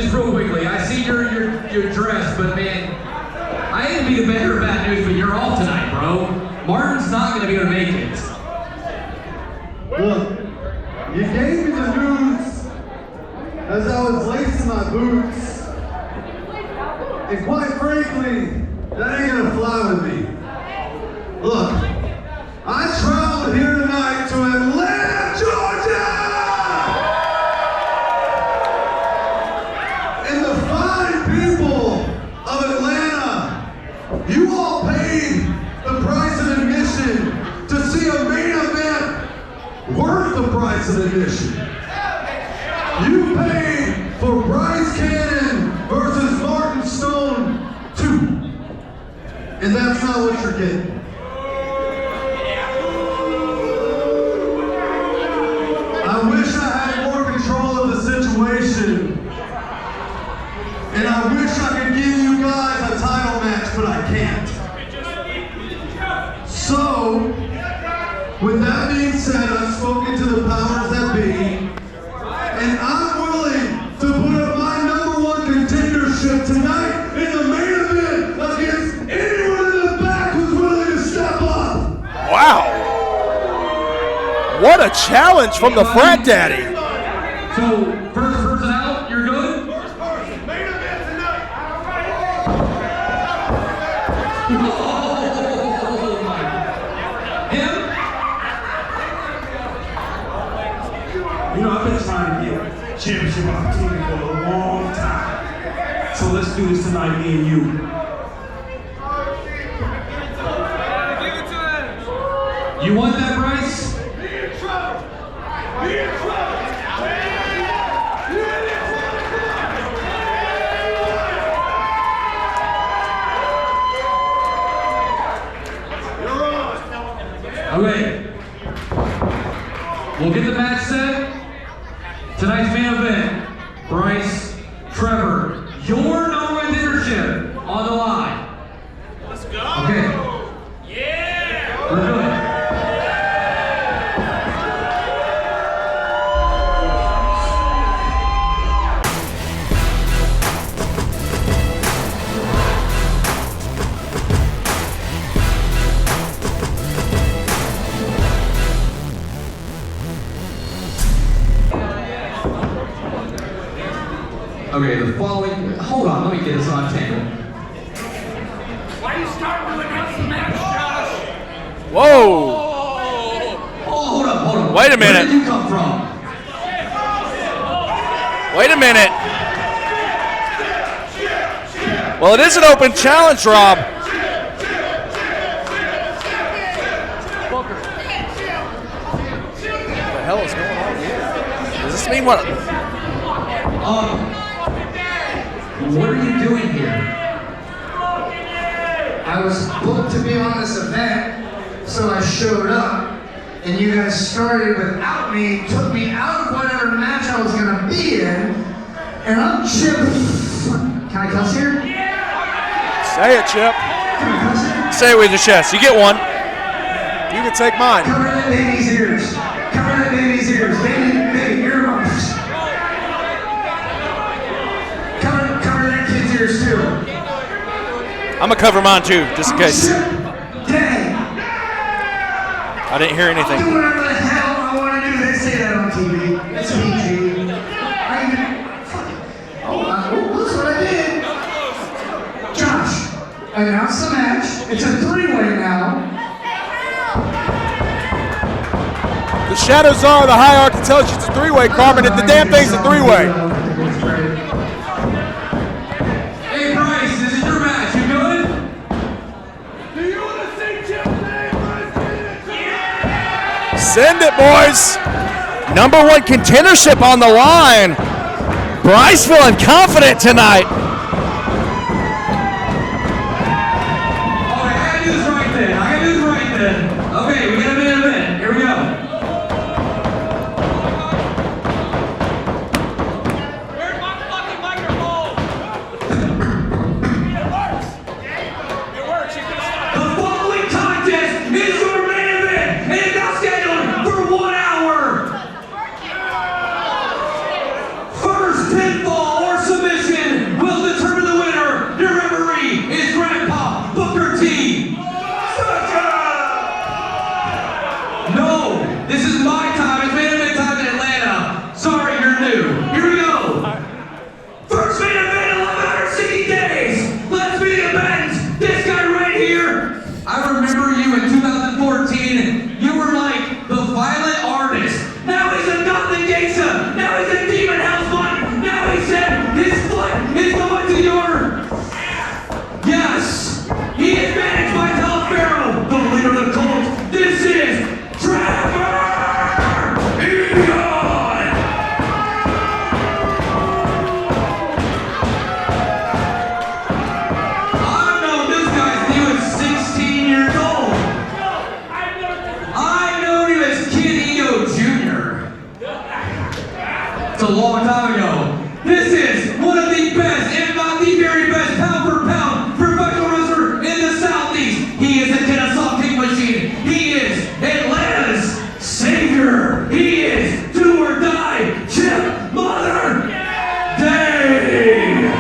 just real quickly, I see your dress, but man, I hate to be the bearer of bad news, but you're off tonight, bro. Martin's not going to be able to make it. Look, you gave me the news as I was lacing my boots. And quite frankly, that ain't gonna fly with me. Look, I traveled here tonight to Atlanta, Georgia! And the fine people of Atlanta, you all paid the price of admission to see a main event worth the price of admission. You paid for Bryce Cannon versus Martin Stone 2. And that's not what you're getting. I wish I had more control of the situation. And I wish I could give you guys a title match, but I can't. So, with that being said, I've spoken to the powers that be, and I'm willing to put up my #1 contendership tonight in the main event against anyone in the back who's willing to step up. Wow. What a challenge from the frat daddy. So, first person out, you're good? First person, main event tonight. You know, I've been trying to get championship opportunity for a long time. So let's do this tonight, me and you. Give it to him. You want that, Bryce? Be in trouble. Be in trouble. Okay. We'll get the match set. Tonight's main event, Bryce, Trevor, your #1 contendership on the line. Let's go. Okay. Yeah. We're good. Okay, the following. Hold on, let me get this on table. Why are you starting to announce the match, Josh? Whoa. Oh, hold up. Wait a minute. Where did you come from? Wait a minute. Well, it is an open challenge, Rob. What the hell is going on here? Does this mean what? What are you doing here? I was booked to be on this event, so I showed up, and you guys started without me, took me out of whatever match I was gonna be in, and I'm Chip. Can I cuss here? Say it, Chip. Can I cuss here? Say it with your chest. You get one. You can take mine. Cover that baby's ears. Cover that baby's ears. Baby, earmuffs. Cover that kid's ears too. I'm gonna cover mine too, just in case. Dang. I didn't hear I'll do anything. whatever the hell I want to do. They say that on TV. It's PG. Look what I did. Josh, announce the match. It's a 3-way now. The shadows are, the hierarchy tells you it's a 3-way, Carmen, and the damn thing's a 3-way. Hey, Bryce, this is your match. You good? Do you want to see Chip's name, Bryce Cannon? Send it, boys. #1 contendership on the line. Bryce feeling confident tonight. Oh, I gotta do this right then. Okay, we got a minute. Here we go. Where's my fucking microphone? It works. It works. You can stop. The following contest is your main event, and it's now scheduled for 1 hour. First pinfall or submission It's a long time ago. This is one of the best, if not the very best, pound for pound professional wrestler in the Southeast. He is a Kennesaw King Machine. He is Atlanta's savior. He is do or die Chip Mother Day.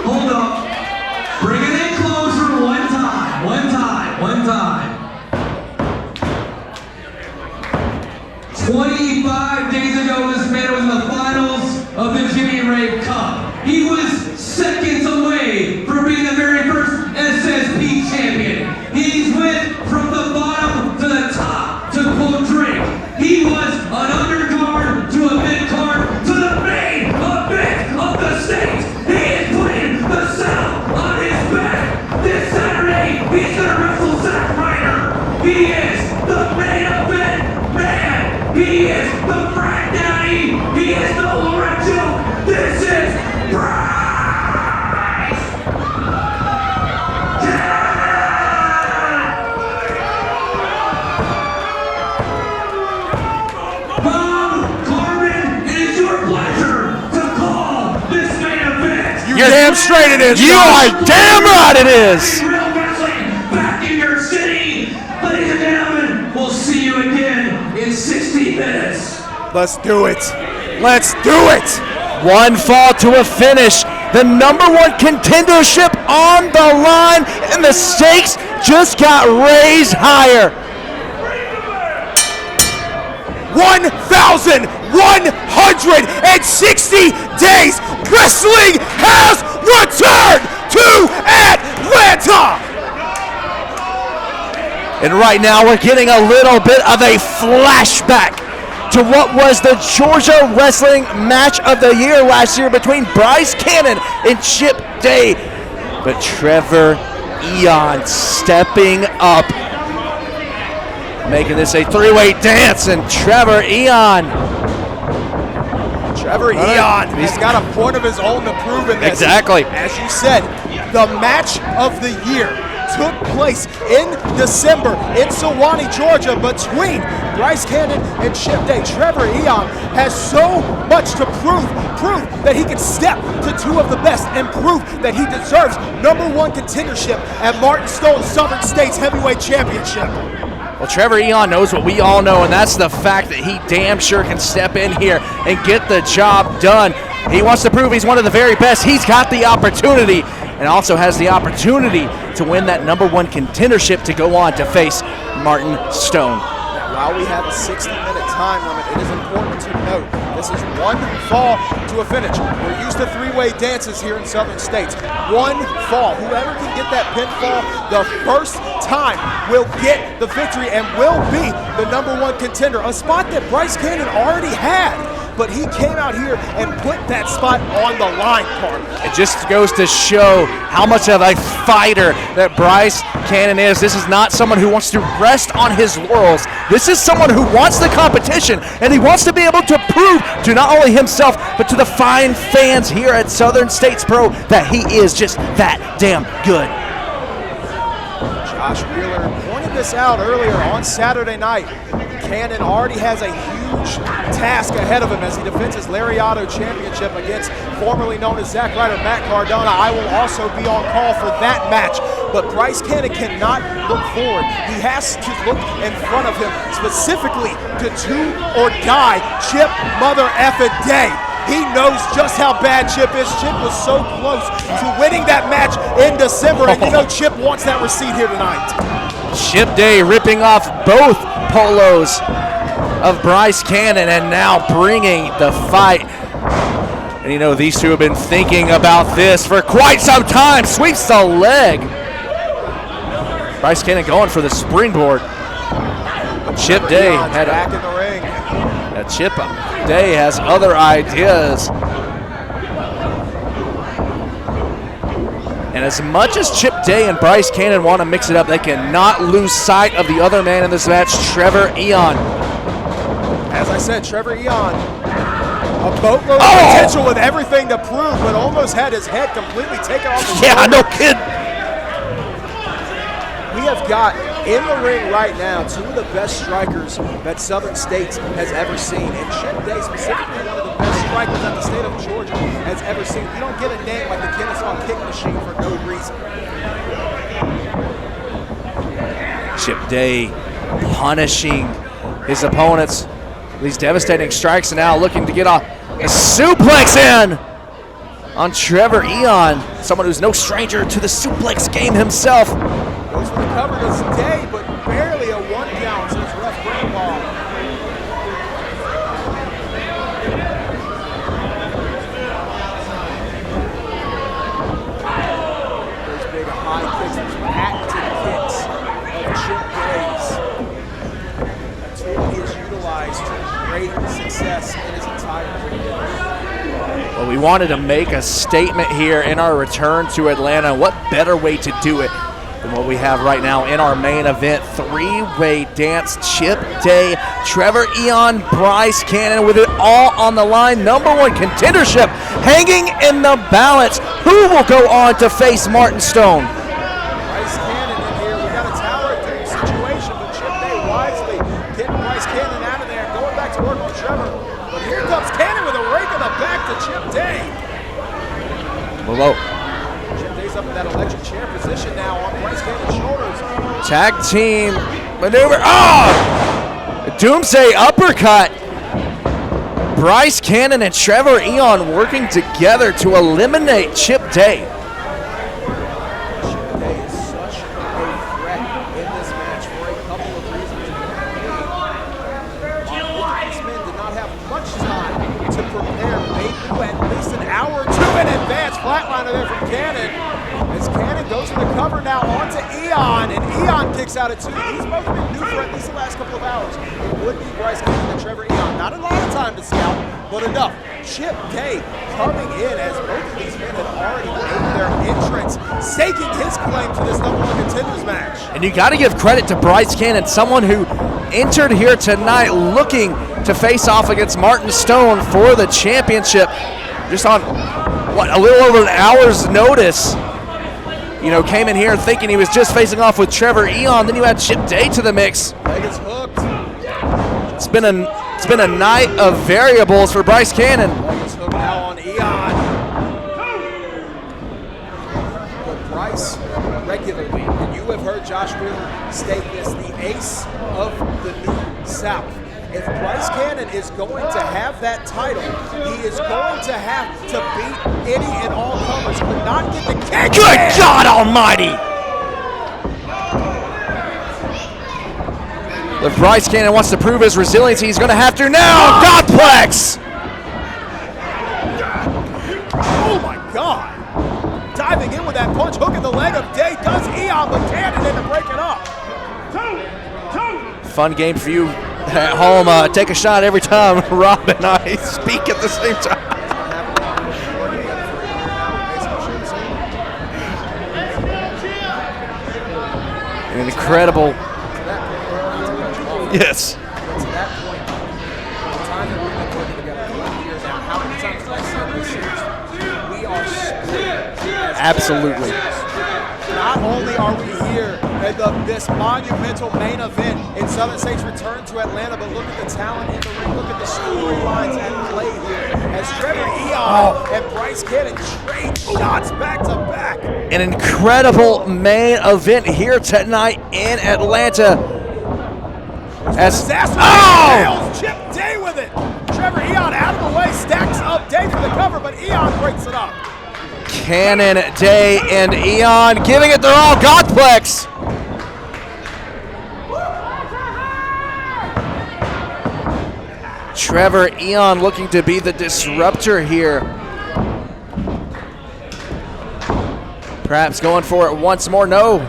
Hold up. Bring it in closer one time. One time. 25 days ago, this man was in the finals of the Jimmy Ray Cup. He was seconds away from being the very first SSP champion. He's went from the bottom to the top, to quote Drake. He was an undercard to a mid-card to the main event of the state. He is putting the South on his back. This Saturday, he's gonna wrestle Zack Ryder. He is the main event man. He is the Frat Daddy. He is the Lorenzo. This is Bryce. Bob Corbin, it is your pleasure to call this main event. You're damn straight it is. You are damn right it is. Real wrestling back in your city. Ladies and gentlemen, we'll see you again in 60 minutes. Let's do it. Let's do it. One fall to a finish. The #1 contendership on the line, and the stakes just got raised higher. 1,160 days. Wrestling has returned to Atlanta. And right now we're getting a little bit of a flashback to what was the Georgia Wrestling Match of the Year last year between Bryce Cannon and Chip Day. But Trevor Eon stepping up, making this a three-way dance, and Trevor Eon. He's got a point of his own to prove in this. Exactly. As you said, the match of the year took place in December in Sewanee, Georgia, between Bryce Cannon and Chip Day. Trevor Eon has so much to prove that he can step to two of the best and prove that he deserves #1 contendership at Martin Stone's Southern States Heavyweight Championship. Well, Trevor Eon knows what we all know, and that's the fact that he damn sure can step in here and get the job done. He wants to prove he's one of the very best. He's got the opportunity, and also has the opportunity to win that #1 contendership to go on to face Martin Stone. While we have a 60-minute time limit, it is important to note this is one fall to a finish. We're used to three-way dances here in Southern States. One fall. Whoever can get that pinfall the first time will get the victory and will be the #1 contender, a spot that Bryce Cannon already had. But he came out here and put that spot on the line, Carter. It just goes to show how much of a fighter that Bryce Cannon is. This is not someone who wants to rest on his laurels. This is someone who wants the competition, and he wants to be able to prove to not only himself, but to the fine fans here at Southern States Pro that he is just that damn good. Josh Wheeler pointed this out earlier on Saturday night. Cannon already has a huge task ahead of him as he defends his Lariato Championship against formerly known as Zack Ryder, Matt Cardona. I will also be on call for that match. But Bryce Cannon cannot look forward. He has to look in front of him, specifically to do or die Chip Mother effing Day. He knows just how bad Chip is. Chip was so close to winning that match in December, and you know Chip wants that receipt here tonight. Chip Day ripping off both polos of Bryce Cannon and now bringing the fight. And you know, these two have been thinking about this for quite some time. Sweeps the leg. Bryce Cannon going for the springboard. Chip Day had back in the ring. Chip Day has other ideas. And as much as Chip Day and Bryce Cannon want to mix it up, they cannot lose sight of the other man in this match, Trevor Eon. As I said, Trevor Eon, a boatload of potential with everything to prove, but almost had his head completely taken off the Yeah, no kid. We have got in the ring right now two of the best strikers that Southern States has ever seen. And Chip Day specifically one of the best strikers that the state of Georgia has ever seen. You don't get a name like the Kennesaw Kick Machine for no reason. Chip Day punishing his opponents. These devastating strikes, and now looking to get a suplex in on Trevor Eon, someone who's no stranger to the suplex game himself. Goes for the cover to Day, but barely a 1 count, says ref Grandpa. Those big high kicks, those patented kicks of Chip Day's. A tool he has utilized to great success in his entire career. Well, we wanted to make a statement here in our return to Atlanta. What better way to do it than what we have right now in our main event? Three-way dance, Chip Day, Trevor Eon, Bryce Cannon, with it all on the line. #1 contendership hanging in the balance. Who will go on to face Martin Stone? Bryce Cannon in here. We got a tower doom situation, but Chip Day wisely getting Bryce Cannon out of there, going back to work on Trevor. But here comes Cannon with a rake in the back to Chip Day. Below. Chip Day's up in that electric chair position now on Bryce Cannon's shoulders. Tag team maneuver. Oh! Doomsday uppercut. Bryce Cannon and Trevor Eon working together to eliminate Chip Day. Chip Day is such a threat in this match for a couple of reasons. These men did not have much time to prepare. They knew at least an hour or two in advance. Flatliner there from Cannon. As Cannon goes for the cover now onto Eon, and Eon kicks out at 2. These both have been new for at least the last couple of hours. It would be Bryce Cannon and Trevor Eon. Not a lot of time to scout, but enough. Chip Day coming in as both of these men have already made their entrance, staking his claim to this #1 contenders match. And you got to give credit to Bryce Cannon, someone who entered here tonight looking to face off against Martin Stone for the championship, just on, what, a little over an hour's notice. You know, came in here thinking he was just facing off with Trevor Eon. Then you add Chip Day to the mix. Leg is hooked. It's been a night of variables for Bryce Cannon. Leg is hooked now on Eon. But Bryce regularly, and you have heard Josh Wheeler state this, the ace of the New South. If Bryce Cannon is going to have that title, he is going to have to beat any and all comers. Could not get the kick. Good God Almighty! If Bryce Cannon wants to prove his resiliency, he's going to have to now. Godplex! Oh my God! Diving in with that punch, hooking the leg of Day, does Eon, but Cannon in to break it up. Fun game for you at home. Take a shot every time Rob and I speak at the same time. An incredible. Yes. To that point, the time that we've been working together for years now, how many times have I said this series? We are split. Absolutely. Not only are we here at this monumental main event in Southern State's return to Atlanta, but look at the talent in the ring. Look at the storylines at play here as Trevor Eon and Bryce Cannon trade shots back to back. An incredible main event here tonight in Atlanta. As Nails Chip Day with it. Trevor Eon out of the way, stacks up Day for the cover, but Eon breaks it up. Cannon, Day, and Eon giving it their all. Godplex. Trevor Eon looking to be the disruptor here. Perhaps going for it once more. No.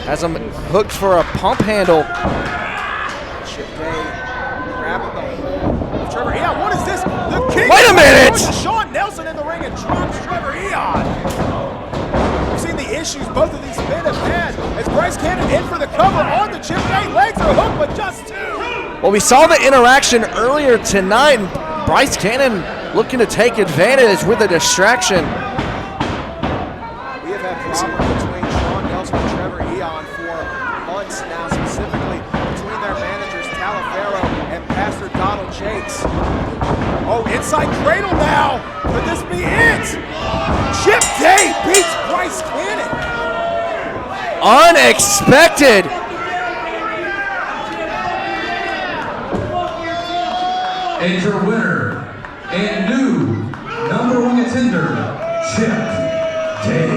Has him hooked for a pump handle. Chip Day grabbing the hold of Trevor Eon. What is this? The King. Wait a minute! Shawn Nelson in the ring and drops Trevor Eon. We've seen the issues both of these men have had as Bryce Cannon in for the cover on the Chip Day. Legs are hooked, but just 2. Well, we saw the interaction earlier tonight, and Bryce Cannon looking to take advantage with a distraction. We have had problems between Shawn Nelson and Trevor Eon for months now, specifically between their managers, Talifero and Pastor Donald Jakes. Oh, inside cradle now. Could this be it? Chip Day beats Bryce Cannon. Unexpected. And your winner and new #1 contender, Chip Day.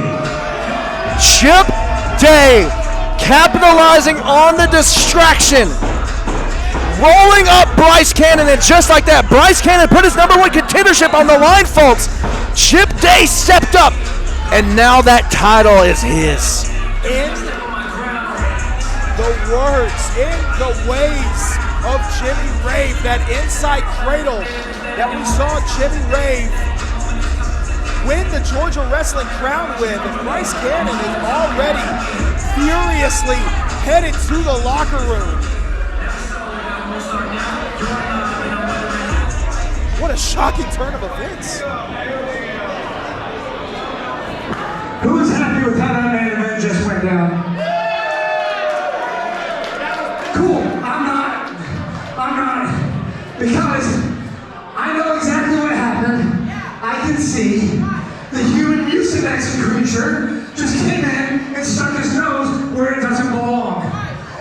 Chip Day capitalizing on the distraction. Rolling up Bryce Cannon, and just like that, Bryce Cannon put his #1 contendership on the line, folks. Chip Day stepped up, and now that title is his. In the words, in the ways of Jimmy Rave, that inside cradle that we saw Jimmy Rave win the Georgia Wrestling Crown with, and Bryce Cannon is already furiously headed to the locker room. What a shocking turn of events. Who's happy with how that main event just went down? Cool. I'm not. Because I know exactly what happened. I can see the human mucinex creature just came in and stuck his nose where it doesn't belong.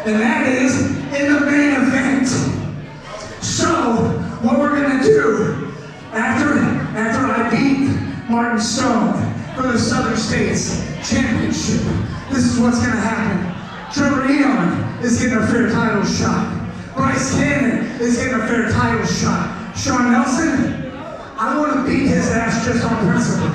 And that is in the main event. So, what we're gonna do after I beat Martin Stone for the Southern States Championship, this is what's gonna happen. Trevor Eon is getting a fair title shot. Bryce Cannon is getting a fair title shot. Shawn Nelson, I want to beat his ass just on principle.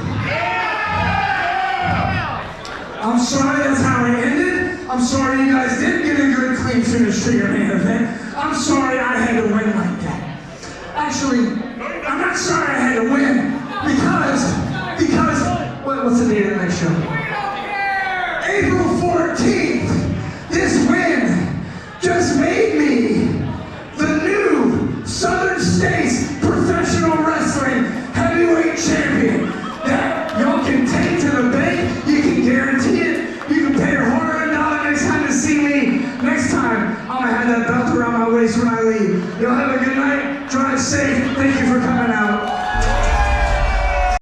I'm sorry that's how it ended. I'm sorry you guys didn't get a good clean finish to your main event. I'm sorry I had to win like that. Actually, I'm not sorry I had to win because what's the date of the next show? April 14th. This win just made me the new Southern States Professional Wrestling Heavyweight Champion. That y'all can take to the bank. You can guarantee it. You can pay your hard-earned dollar next time to see me. Next time, I'm gonna have that belt around my waist when I leave. Y'all have a good night. Drive safe. Thank you for coming out.